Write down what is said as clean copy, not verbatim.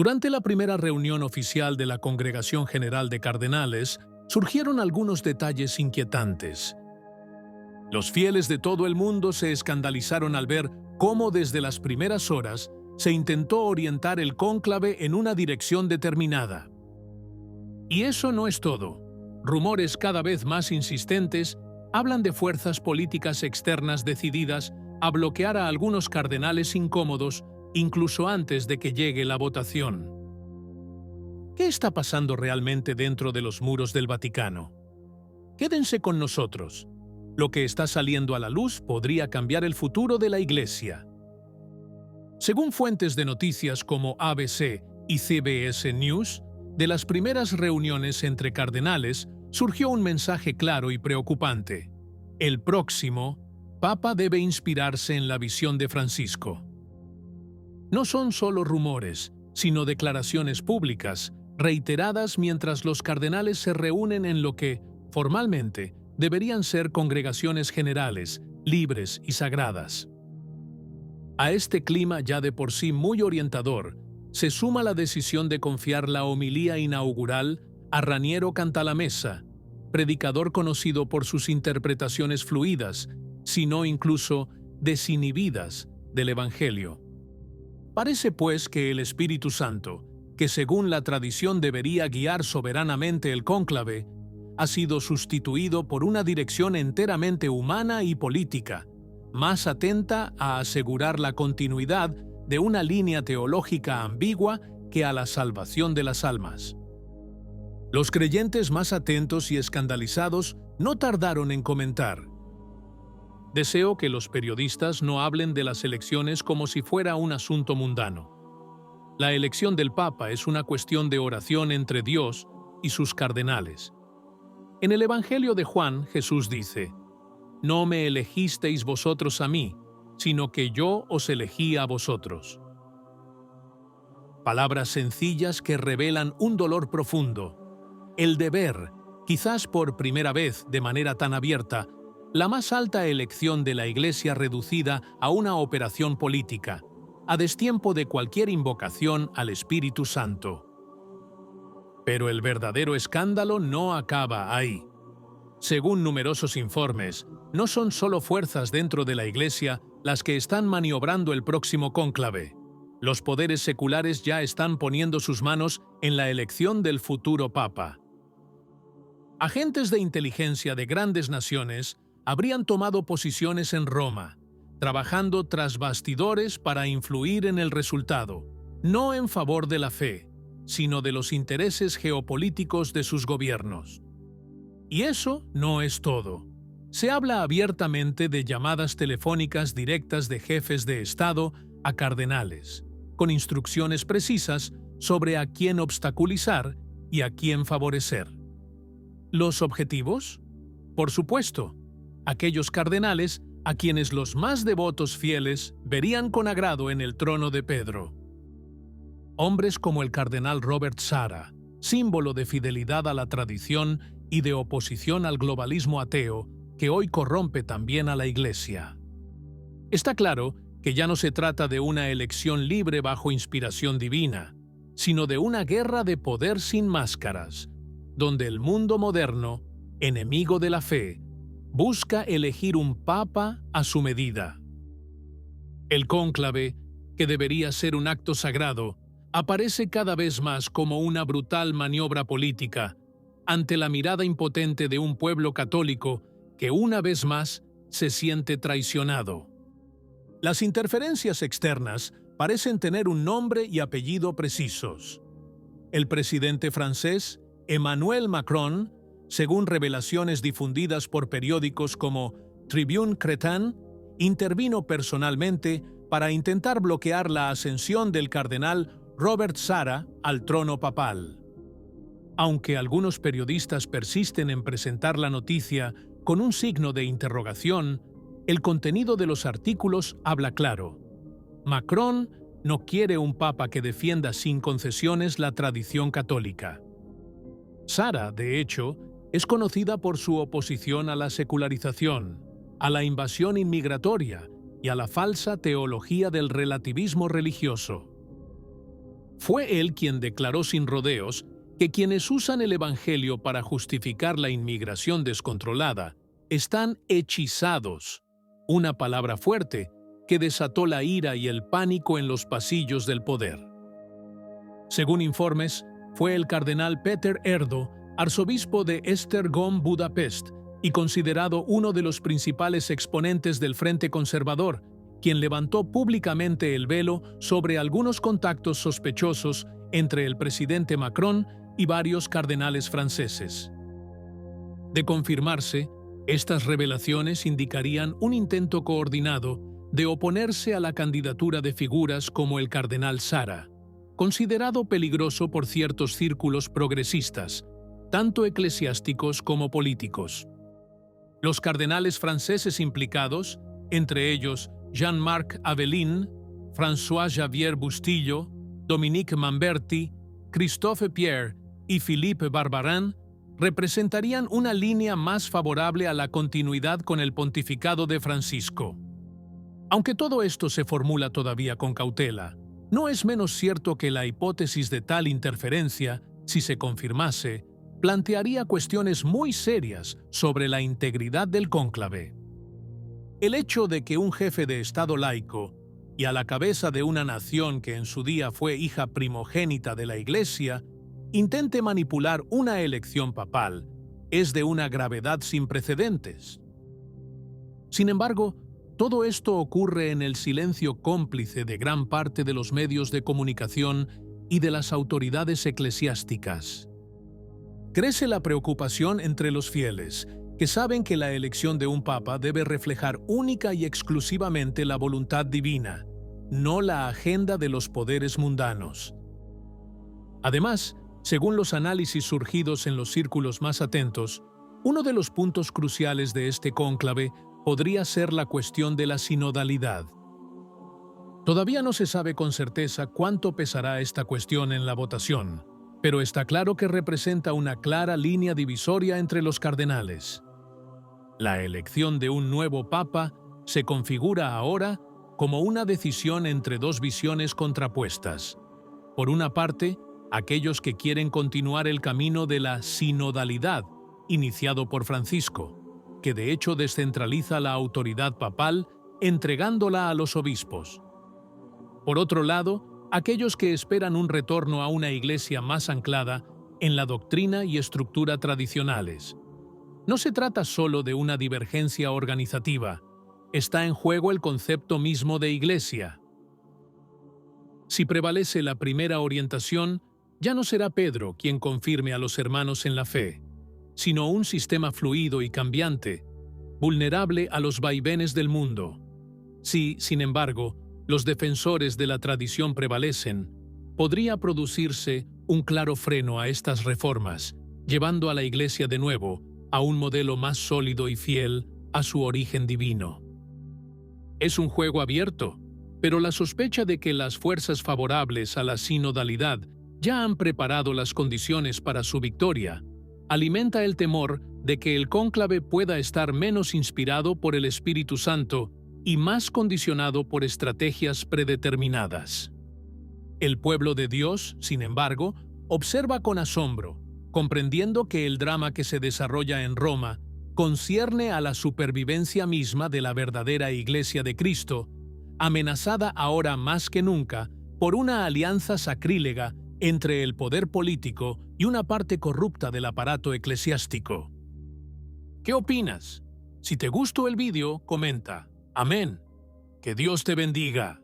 Durante la primera reunión oficial de la Congregación General de Cardenales, surgieron algunos detalles inquietantes. Los fieles de todo el mundo se escandalizaron al ver cómo desde las primeras horas se intentó orientar el cónclave en una dirección determinada. Y eso no es todo. Rumores cada vez más insistentes hablan de fuerzas políticas externas decididas a bloquear a algunos cardenales incómodos incluso antes de que llegue la votación. ¿Qué está pasando realmente dentro de los muros del Vaticano? Quédense con nosotros. Lo que está saliendo a la luz podría cambiar el futuro de la Iglesia. Según fuentes de noticias como ABC y CBS News, de las primeras reuniones entre cardenales surgió un mensaje claro y preocupante. El próximo Papa debe inspirarse en la visión de Francisco. No son solo rumores, sino declaraciones públicas, reiteradas mientras los cardenales se reúnen en lo que, formalmente, deberían ser congregaciones generales, libres y sagradas. A este clima ya de por sí muy orientador, se suma la decisión de confiar la homilía inaugural a Raniero Cantalamessa, predicador conocido por sus interpretaciones fluidas, sino incluso desinhibidas, del Evangelio. Parece pues que el Espíritu Santo, que según la tradición debería guiar soberanamente el cónclave, ha sido sustituido por una dirección enteramente humana y política, más atenta a asegurar la continuidad de una línea teológica ambigua que a la salvación de las almas. Los creyentes más atentos y escandalizados no tardaron en comentar: deseo que los periodistas no hablen de las elecciones como si fuera un asunto mundano. La elección del Papa es una cuestión de oración entre Dios y sus cardenales. En el Evangelio de Juan, Jesús dice: «No me elegisteis vosotros a mí, sino que yo os elegí a vosotros». Palabras sencillas que revelan un dolor profundo. El deber, quizás por primera vez de manera tan abierta, la más alta elección de la Iglesia reducida a una operación política, a destiempo de cualquier invocación al Espíritu Santo. Pero el verdadero escándalo no acaba ahí. Según numerosos informes, no son solo fuerzas dentro de la Iglesia las que están maniobrando el próximo cónclave. Los poderes seculares ya están poniendo sus manos en la elección del futuro Papa. Agentes de inteligencia de grandes naciones habrían tomado posiciones en Roma, trabajando tras bastidores para influir en el resultado, no en favor de la fe, sino de los intereses geopolíticos de sus gobiernos. Y eso no es todo. Se habla abiertamente de llamadas telefónicas directas de jefes de Estado a cardenales, con instrucciones precisas sobre a quién obstaculizar y a quién favorecer. ¿Los objetivos? Por supuesto, aquellos cardenales a quienes los más devotos fieles verían con agrado en el trono de Pedro. Hombres como el cardenal Robert Sarah, símbolo de fidelidad a la tradición y de oposición al globalismo ateo que hoy corrompe también a la Iglesia. Está claro que ya no se trata de una elección libre bajo inspiración divina, sino de una guerra de poder sin máscaras, donde el mundo moderno, enemigo de la fe, busca elegir un papa a su medida. El cónclave, que debería ser un acto sagrado, aparece cada vez más como una brutal maniobra política ante la mirada impotente de un pueblo católico que una vez más se siente traicionado. Las interferencias externas parecen tener un nombre y apellido precisos. El presidente francés, Emmanuel Macron, según revelaciones difundidas por periódicos como Tribune Crétin, intervino personalmente para intentar bloquear la ascensión del cardenal Robert Sarah al trono papal. Aunque algunos periodistas persisten en presentar la noticia con un signo de interrogación, el contenido de los artículos habla claro. Macron no quiere un papa que defienda sin concesiones la tradición católica. Sarah, de hecho, es conocida por su oposición a la secularización, a la invasión inmigratoria y a la falsa teología del relativismo religioso. Fue él quien declaró sin rodeos que quienes usan el Evangelio para justificar la inmigración descontrolada están hechizados, una palabra fuerte que desató la ira y el pánico en los pasillos del poder. Según informes, fue el cardenal Péter Erdo, arzobispo de Esztergom, Budapest, y considerado uno de los principales exponentes del Frente Conservador, quien levantó públicamente el velo sobre algunos contactos sospechosos entre el presidente Macron y varios cardenales franceses. De confirmarse, estas revelaciones indicarían un intento coordinado de oponerse a la candidatura de figuras como el cardenal Sara, considerado peligroso por ciertos círculos progresistas, tanto eclesiásticos como políticos. Los cardenales franceses implicados, entre ellos Jean-Marc Aveline, François-Xavier Bustillo, Dominique Mamberti, Christophe Pierre y Philippe Barbarin, representarían una línea más favorable a la continuidad con el pontificado de Francisco. Aunque todo esto se formula todavía con cautela, no es menos cierto que la hipótesis de tal interferencia, si se confirmase, plantearía cuestiones muy serias sobre la integridad del cónclave. El hecho de que un jefe de Estado laico, y a la cabeza de una nación que en su día fue hija primogénita de la Iglesia, intente manipular una elección papal, es de una gravedad sin precedentes. Sin embargo, todo esto ocurre en el silencio cómplice de gran parte de los medios de comunicación y de las autoridades eclesiásticas. Crece la preocupación entre los fieles, que saben que la elección de un papa debe reflejar única y exclusivamente la voluntad divina, no la agenda de los poderes mundanos. Además, según los análisis surgidos en los círculos más atentos, uno de los puntos cruciales de este cónclave podría ser la cuestión de la sinodalidad. Todavía no se sabe con certeza cuánto pesará esta cuestión en la votación, pero está claro que representa una clara línea divisoria entre los cardenales. La elección de un nuevo papa se configura ahora como una decisión entre dos visiones contrapuestas. Por una parte, aquellos que quieren continuar el camino de la sinodalidad, iniciado por Francisco, que de hecho descentraliza la autoridad papal entregándola a los obispos. Por otro lado, aquellos que esperan un retorno a una iglesia más anclada en la doctrina y estructura tradicionales. No se trata solo de una divergencia organizativa, está en juego el concepto mismo de iglesia. Si prevalece la primera orientación, ya no será Pedro quien confirme a los hermanos en la fe, sino un sistema fluido y cambiante, vulnerable a los vaivenes del mundo. Si, sin embargo, los defensores de la tradición prevalecen, podría producirse un claro freno a estas reformas, llevando a la Iglesia de nuevo a un modelo más sólido y fiel a su origen divino. Es un juego abierto, pero la sospecha de que las fuerzas favorables a la sinodalidad ya han preparado las condiciones para su victoria, alimenta el temor de que el cónclave pueda estar menos inspirado por el Espíritu Santo y más condicionado por estrategias predeterminadas. El pueblo de Dios, sin embargo, observa con asombro, comprendiendo que el drama que se desarrolla en Roma concierne a la supervivencia misma de la verdadera Iglesia de Cristo, amenazada ahora más que nunca por una alianza sacrílega entre el poder político y una parte corrupta del aparato eclesiástico. ¿Qué opinas? Si te gustó el vídeo, comenta. Amén. Que Dios te bendiga.